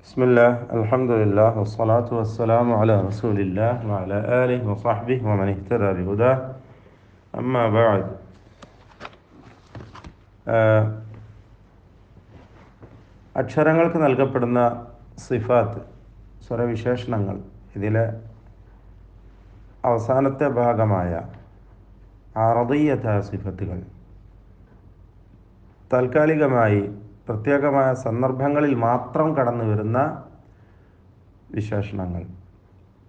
بسم الله الحمد لله والصلاة والسلام على رسول الله وعلى آله وصحبه ومن اهتدى بهداه أما بعد അക്ഷരങ്ങൾക്ക് നൽകപ്പെടുന്ന സിഫാത്ത് സ്വരവിശേഷണങ്ങൾ ഇതിലെ അവസാനത്തെ ഭാഗമായ അറദിയ്യത്തായ സിഫത്തുകൾ താൽക്കാലികമായി പ്രത്യേകമായ സന്ദർഭങ്ങളിൽ മാത്രം കടന്നു വരുന്ന വിശേഷണങ്ങൾ,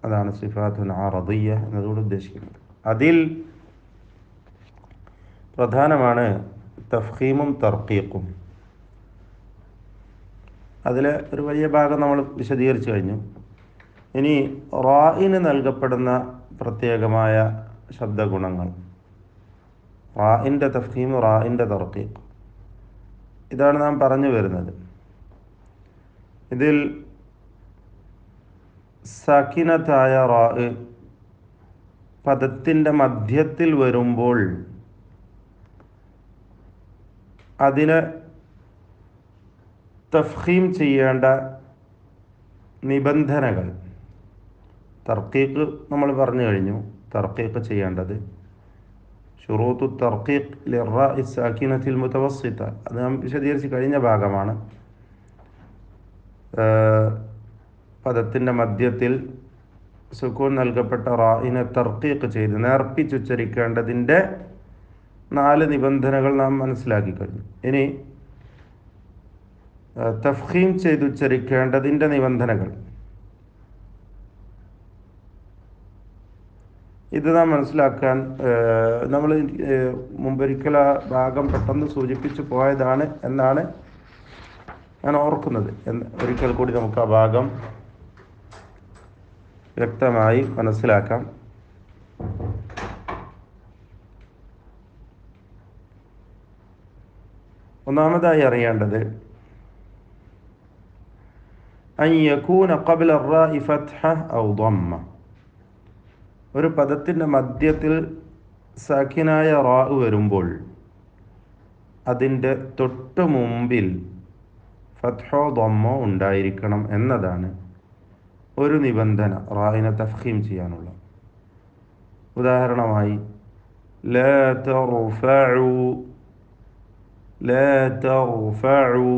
അതാണ് സിഫാത്തുൻ അറദിയ്യ എന്നതുകൊണ്ട് ഉദ്ദേശിക്കുന്നത്. അതിൽ പ്രധാനമാണ് തഫ്ഖീമും തർക്കീഖും. അതിലെ ഒരു വലിയ ഭാഗം നമ്മൾ വിശദീകരിച്ചു കഴിഞ്ഞു. ഇനി റായിന് നൽകപ്പെടുന്ന പ്രത്യേകമായ ശബ്ദഗുണങ്ങൾ, റായിൻ്റെ തഫ്ഖീം, റായിൻ്റെ തർക്കീഖ്, ഇതാണ് നാം പറഞ്ഞു വരുന്നത്. ഇതിൽ സാക്കിനത്തായ റാ പദത്തിൻ്റെ മധ്യത്തിൽ വരുമ്പോൾ അതിനെ തഫ്ഖീം ചെയ്യേണ്ട നിബന്ധനകൾ, തർക്കീഖ് നമ്മൾ പറഞ്ഞു കഴിഞ്ഞു. തർക്കീഖ് ചെയ്യേണ്ടത് ശുറൂത്തു തർക്കീഖ് ലിറാഇ സാക്കിനത്തിൽ മുതവസ്സിത, അത് നാം വിശദീകരിച്ച് കഴിഞ്ഞ ഭാഗമാണ്. പദത്തിൻ്റെ മധ്യത്തിൽ സുക്കൂൻ നൽകപ്പെട്ട റായിനെ തർക്കീഖ് ചെയ്ത് നേർപ്പിച്ചുച്ചരിക്കേണ്ടതിൻ്റെ 4 നിബന്ധനകൾ നാം മനസ്സിലാക്കി കഴിഞ്ഞു. ഇനി തഫ്ഖീം ചെയ്തുച്ചരിക്കേണ്ടതിൻ്റെ നിബന്ധനകൾ, ഇത് നാം മനസ്സിലാക്കാൻ നമ്മൾ മുമ്പൊരിക്കൽ ആ ഭാഗം പെട്ടെന്ന് സൂചിപ്പിച്ചു പോയതാണ് എന്നാണ് ഞാൻ ഓർക്കുന്നത്. ഒരിക്കൽ കൂടി നമുക്ക് ആ ഭാഗം വ്യക്തമായി മനസ്സിലാക്കാം. ഒന്നാമതായി അറിയേണ്ടത് അൻ യകൂന ഖബ്ല അർ-റാഇ ഫത്ഹ ഔ ദമ്മ, ഒരു പദത്തിൻ്റെ മധ്യത്തിൽ സാക്കിനായ റാ വരുമ്പോൾ അതിൻ്റെ തൊട്ട് മുമ്പിൽ ഫത്ഹോ ദമ്മോ ഉണ്ടായിരിക്കണം എന്നതാണ് ഒരു നിബന്ധന റായിനെ തഫ്ഖീം ചെയ്യാനുള്ള. ഉദാഹരണമായി ലാ തർഫഉ, ലാ തർഫഉ,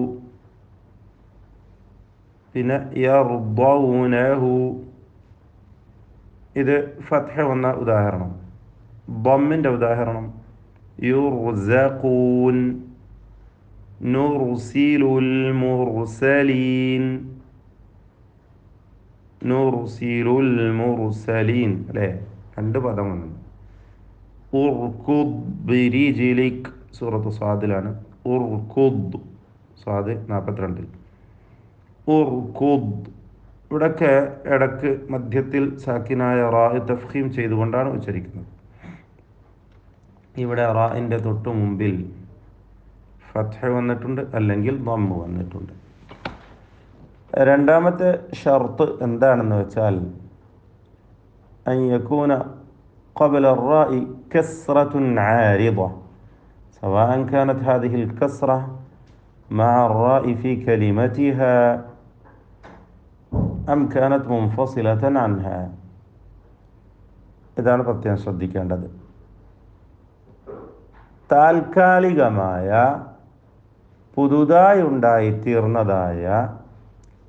പിന്നെ യർദൗനഹു, ഇത് ഫത്ഹ വന്ന ഉദാഹരണം. ദമ്മിൻ്റെ ഉദാഹരണം യുർസഖൂൻ, നുർസിലുൽ മുർസലീൻ, നുർസിലുൽ മുർസലീൻ, അല്ലേ? 2 പദം വന്നു. ഉർകുദ് ബിരിജിലിക്, സൂറത്ത് സ്വാദിലാണ്. ഉർകുദ്, സ്വാദ് 42. ഉർകുദ്, ഇവിടൊക്കെ ഇടക്ക് മധ്യത്തിൽ സാക്കിനായ റാ തഫ്ഖീം ചെയ്തുകൊണ്ടാണ് ഉച്ചരിക്കുന്നത്. ഇവിടെ റാഇൻ്റെ തൊട്ടു മുമ്പിൽ ഫത്ഹ വന്നിട്ടുണ്ട്, അല്ലെങ്കിൽ ദമ്മ് വന്നിട്ടുണ്ട്. രണ്ടാമത്തെ ഷർത്ത് എന്താണെന്ന് വെച്ചാൽ അൻ യകൂന ഖബ്ല അർ-റാഇ കസ്റത്തുൻ ആരിദ സവാഅൻ കാനത് ഹാദിഹിൽ കസ്റ മഅ അർ-റാഇ ഫീ കലിമതിഹാ അം കാനത് മുൻഫസിലതൻ അൻഹാ. ഇതാണ് പ്രത്യേകം ശ്രദ്ധിക്കേണ്ടത്. താൽക്കാലികമായ പുതുതായി ഉണ്ടായിത്തീർന്നതായ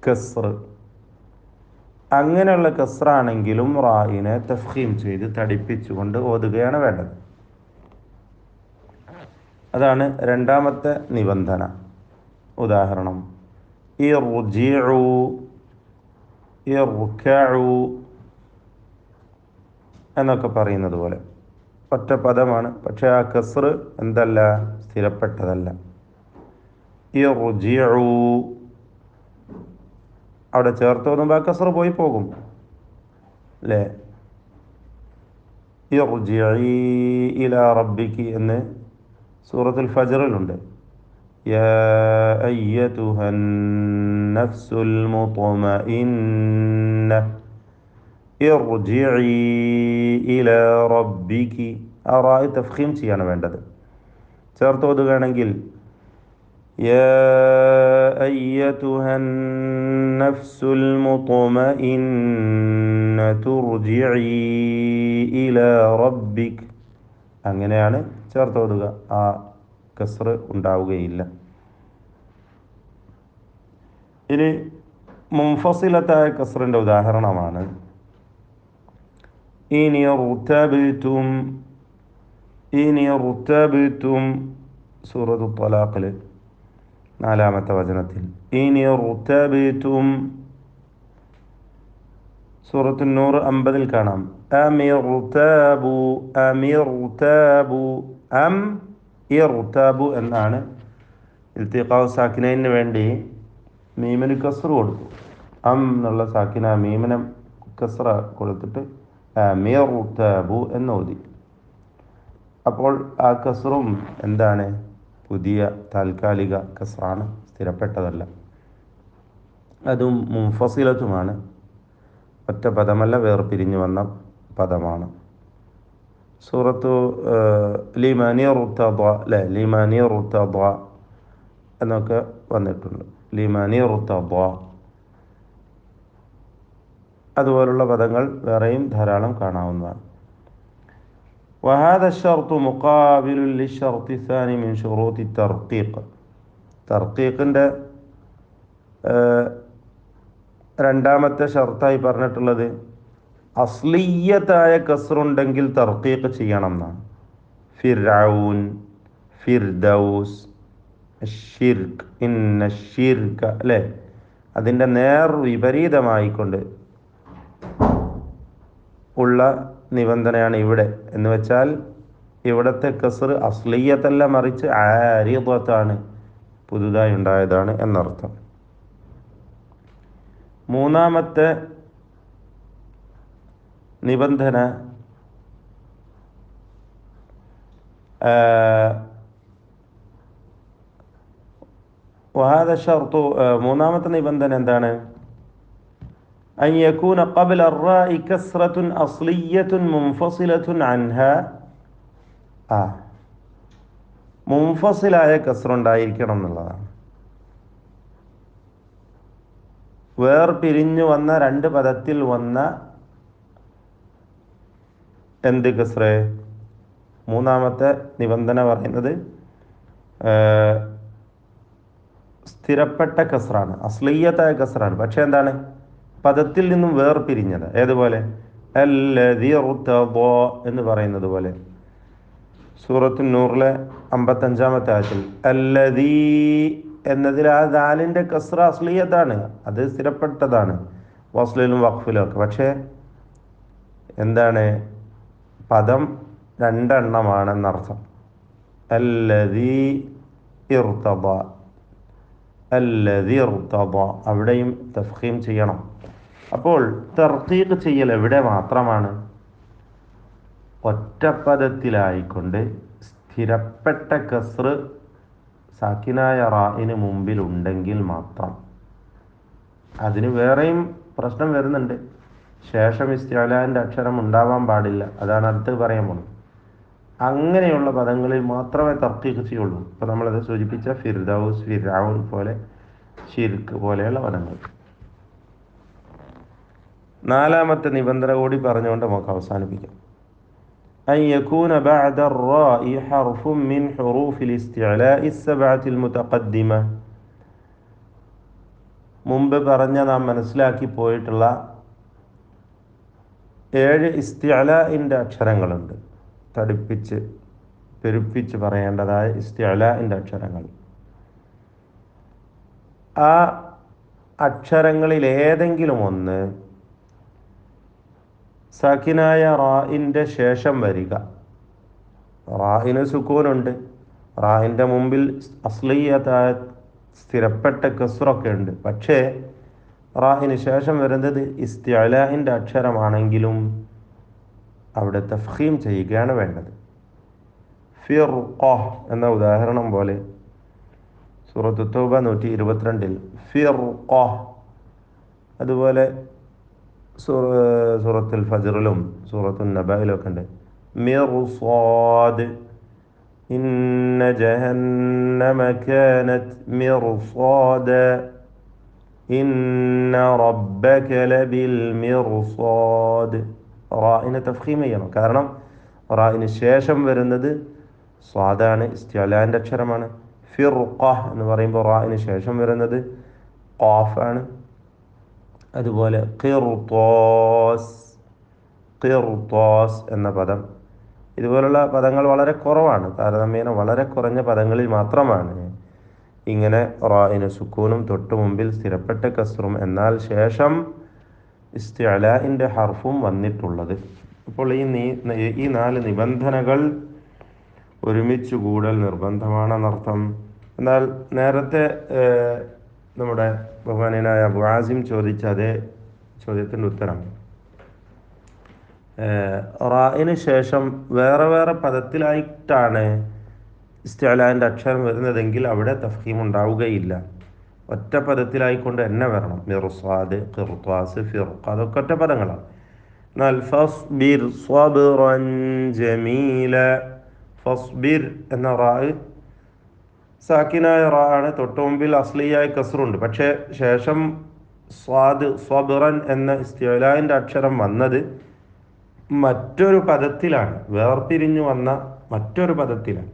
കസ്ർ, അങ്ങനെയുള്ള കസ്റാണെങ്കിലും റായിനെ തഫ്ഖീം ചെയ്ത് തടിപ്പിച്ചുകൊണ്ട് ഓതുകയാണ് വേണ്ടത്. അതാണ് രണ്ടാമത്തെ നിബന്ധന. ഉദാഹരണം ഇർജിഉ, ഇർകഉ എന്നൊക്കെ പറയുന്നത് പോലെ ഒറ്റ പദമാണ്, പക്ഷെ ആ കസ്ർ എന്തല്ല, സ്ഥിരപ്പെട്ടതല്ല. ഇർജിഉ അവിടെ ചേർത്ത് ഓതുമ്പോൾ ആ കസ്ർ പോയി പോകും, അല്ലേ? ഇർജിഇ ഇലാ റബ്ബികി എന്ന് സൂറത്തുൽ ഫജ്റിലുണ്ട്. യാ അയ്യതുഹൻ നഫ്സുൽ മുത്മഇന്ന ഇർജിഇ ഇലാ റബ്ബികി, ആ റാഇ തഫ്ഖീം ചെയ്യാണ് വേണ്ടത്. ചേർത്ത് ഓതുകയാണെങ്കിൽ يا أيتها നഫ്സുൽ മുത്മഇന്നതു ഇർജിഇ ഇലാ റബ്ബിക്. അങ്ങനെയാണ് ചേർത്തോതുക. ആ കസ്ർ ഉണ്ടാവുകയില്ല. ഇനി മുൻഫസിലത്തായ കസ്റിൻ്റെ ഉദാഹരണമാണ് ഇനി റുത്തബിത്തും സൂറത്തു ത്വലാഖിൽ 4-ാമത്തെ വചനത്തിൽ ഇനി റുത്തബിത്തും. സൂറത്തു നൂർ 50-ൽ കാണാം അമിർതാബു അം ഇർതാബു എന്നാണ്. ഇൽത്തിഖാഉ സാക്കിനൈന് വേണ്ടി മീമിന് കസ്ർ കൊടുത്തു. എന്നുള്ള സാക്കിന മീമിനെ കസ്ര കൊടുത്തിട്ട് അമിർതാബു എന്ന് ഓതി. അപ്പോൾ ആ കസ്റും എന്താണ്? പുതിയ താൽക്കാലിക കസ്റാണ്, സ്ഥിരപ്പെട്ടതല്ല. അതും മുൻഫസിലത്തുമാണ്, ഒറ്റ പദമല്ല, വേർപിരിഞ്ഞു വന്ന പദമാണ്. സൂറത്തു ലിമനി റുത്തദ ലിമനി റുത്തദ എന്നൊക്കെ വന്നിട്ടുണ്ട്. ലിമനി റുത്തദ അതുപോലുള്ള പദങ്ങൾ വേറെയും ധാരാളം കാണാവുന്നതാണ്. وهذا الشرط مقابل للشرط الثاني من شروط الترقيق. തർക്കീഖിൻ്റെ രണ്ടാമത്തെ ഷർത്തായി പറഞ്ഞിട്ടുള്ളത് അസ്ലിയത്തായ കസ്റുണ്ടെങ്കിൽ തർക്കീഖ് ചെയ്യണം എന്നാണ്. ഫിർഔൻ, ഫിർദൗസ്, ഷിർക്ക്, ഇന്ന ഷിർക അല്ലേ, അതിൻ്റെ നേർ വിപരീതമായിക്കൊണ്ട് ഉള്ള നിബന്ധനയാണ് ഇവിടെ. എന്ന് വെച്ചാൽ ഇവിടുത്തെ കസ്ർ അസ്ലിയത്തല്ല, മറിച്ച് ആരിദത്താണ്, പുതുതായി ഉണ്ടായതാണ് എന്നർത്ഥം. മൂന്നാമത്തെ നിബന്ധന മൂന്നാമത്തെ നിബന്ധന എന്താണ്? أن يكون قبل الراء كسرة أصلية منفصلة عنها. മുൻഫസിലായ കസ്ർ ഉണ്ടായിരിക്കണം എന്നുള്ളതാണ്. വേർപിരിഞ്ഞു വന്ന രണ്ട് പദത്തിൽ വന്ന എന്ത് കസ്റ്? മൂന്നാമത്തെ നിബന്ധന പറയുന്നത് സ്ഥിരപ്പെട്ട കസ്റാണ്, അസ്ലിയത്തായ കസ്റാണ്. പക്ഷെ എന്താണ്? പദത്തിൽ നിന്നും വേർപിരിഞ്ഞത്. ഏതുപോലെ? അല്ലദീ ഇർതദ എന്ന് പറയുന്നത് പോലെ. സൂറത്തു നൂറിലെ 55-ാമത്തെ ആയത്തിൽ അല്ലദീ എന്നതിൽ ആ ദാലിൻ്റെ കസ്റ അസ്ലിയത്താണ്, അത് സ്ഥിരപ്പെട്ടതാണ് വസ്ലിലും വഖഫിലും ഒക്കെ. പക്ഷേ എന്താണ്? പദം രണ്ടെണ്ണമാണെന്നർത്ഥം. അല്ലദീ ഇർതദ, അല്ലദീ ഇർതദ, അവിടെയും തഫ്ഖീം ചെയ്യണം. അപ്പോൾ തർക്കീഖ് ചെയ്യൽ എവിടെ മാത്രമാണ്? ഒറ്റപ്പദത്തിലായിക്കൊണ്ട് സ്ഥിരപ്പെട്ട കസ്ർ സാക്കിനായ റായിന് മുമ്പിലുണ്ടെങ്കിൽ മാത്രം. അതിന് വേറെയും പ്രശ്നം വരുന്നുണ്ട്. ശേഷം ഇസ്തിഅലാൻ്റെ അക്ഷരം ഉണ്ടാവാൻ പാടില്ല. അതാണ് അടുത്ത് പറയാൻ പോകുന്നത്. അങ്ങനെയുള്ള പദങ്ങളിൽ മാത്രമേ തർക്കീഖ് ചെയ്യുള്ളൂ. ഇപ്പോൾ നമ്മളത് സൂചിപ്പിച്ച ഫിർദൗസ്, ഫിർഔൻ പോലെ, ഷിർക്ക് പോലെയുള്ള പദങ്ങൾ. നാലാമത്തെ നിബന്ധന കൂടി പറഞ്ഞുകൊണ്ട് നമുക്ക് അവസാനിപ്പിക്കാം. أن يكون بعد الراء حرف من حروف الاستعلاء السبعة المتقدمة. മുമ്പ് പറഞ്ഞ നാം മനസ്സിലാക്കി പോയിട്ടുള്ള 7 ഇസ്തിഅലാഇൻ്റെ അക്ഷരങ്ങളുണ്ട്. തടിപ്പിച്ച് പെരുപ്പിച്ച് പറയേണ്ടതായ ഇസ്തിഅലാഇൻ്റെ അക്ഷരങ്ങൾ. ആ അക്ഷരങ്ങളിൽ ഏതെങ്കിലും ഒന്ന് സാക്കിനായ റായിൻ്റെ ശേഷം വരിക. റായിന് സുക്കൂനുണ്ട്, റായിൻ്റെ മുമ്പിൽ അസ്ലിയത്തായ സ്ഥിരപ്പെട്ട കസ്റൊക്കെ ഉണ്ട്. പക്ഷേ റായിന് ശേഷം വരുന്നത് ഇസ്തിഅലാഇൻ്റെ അക്ഷരമാണെങ്കിലും അവിടെ തഫ്ഖീം ചെയ്യുകയാണ് വേണ്ടത്. ഫിർഖ എന്ന ഉദാഹരണം പോലെ സൂറത്തു തൗബ 122-ൽ ഫിർഖ. അതുപോലെ സൂറത്തുൽ ഫജ്റിലും സൂറത്തുൻ നബയിലൊക്കെ ഉണ്ട് മിർസാദ്. ഇന്ന ജഹന്നമ കാനത് മിർസാദ. ഇന്ന ഇന്ന റബ്ബക ലബിൽ മിർസാദ്. റാഇനെ തഫ്ഖീം ചെയ്യണം, കാരണം റാഇന് ശേഷം വരുന്നത് സ്വാദാണ്, ഇസ്തിഅലാൻ്റെ അക്ഷരമാണ്. ഫിർഖ എന്ന് പറയുമ്പോൾ റാഇന് ശേഷം വരുന്നത് ഖാഫാണ്. അതുപോലെ ഖിർത്താസ്, ഖിർത്താസ് എന്ന പദം, ഇതുപോലുള്ള പദങ്ങൾ വളരെ കുറവാണ്. താരതമ്യേന വളരെ കുറഞ്ഞ പദങ്ങളിൽ മാത്രമാണ് ഇങ്ങനെ റാഇന് സുക്കൂനും തൊട്ട് മുമ്പിൽ സ്ഥിരപ്പെട്ട കസ്റും എന്നാൽ ശേഷം ഇസ്തിഅലാഇൻ്റെ ഹർഫും വന്നിട്ടുള്ളത്. അപ്പോൾ ഈ 4 നിബന്ധനകൾ ഒരുമിച്ച് കൂടൽ നിർബന്ധമാണെന്നർത്ഥം. എന്നാൽ നേരത്തെ നമ്മുടെ ബഹുമാനനായ അബു ആസിം ചോദിച്ച അതേ ചോദ്യത്തിൻ്റെ ഉത്തരം റാഇന് ശേഷം വേറെ വേറെ പദത്തിലായിട്ടാണ് ഇസ്തിഅലാൻ്റെ അക്ഷരം വരുന്നതെങ്കിൽ അവിടെ തഫ്ഖീം ഉണ്ടാവുകയില്ല. ഒറ്റ പദത്തിലായിക്കൊണ്ട് തന്നെ വരണം. മിർസാദ്, ഖിർത്താസ്, ഫിർഖ, അതൊക്കെ ഒറ്റ പദങ്ങളാണ്. എന്നാൽ ഫസ്ബിർ സ്വബ്റൻ ജമീല, ഫസ്ബിർ എന്ന റാ സാക്കിനായ റാ ആണ്. തൊട്ട് മുമ്പിൽ അസ്ലിയായ കസ്റുണ്ട്. പക്ഷേ ശേഷം സ്വാദ് സ്വബ്റൻ എന്ന ഇസ്തിഅലാൻ്റെ അക്ഷരം വന്നത് മറ്റൊരു പദത്തിലാണ്, വേർപിരിഞ്ഞു വന്ന മറ്റൊരു പദത്തിലാണ്.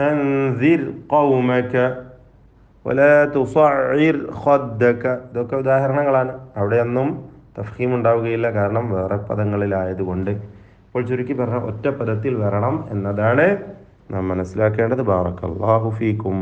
അൻസിർ ഖൗമക വലാ തുസഇർ ഖദ്ദക, ഇതൊക്കെ ഉദാഹരണങ്ങളാണ്. അവിടെയൊന്നും തഫ്ഖീം ഉണ്ടാവുകയില്ല, കാരണം വേറെ പദങ്ങളിലായതുകൊണ്ട്. ഇപ്പോൾ ചുരുക്കി പറഞ്ഞാൽ ഒറ്റ പദത്തിൽ വരണം എന്നതാണ് നാം മനസ്സിലാക്കേണ്ടത്. ബാറക്കല്ലാഹു ഫീക്കും.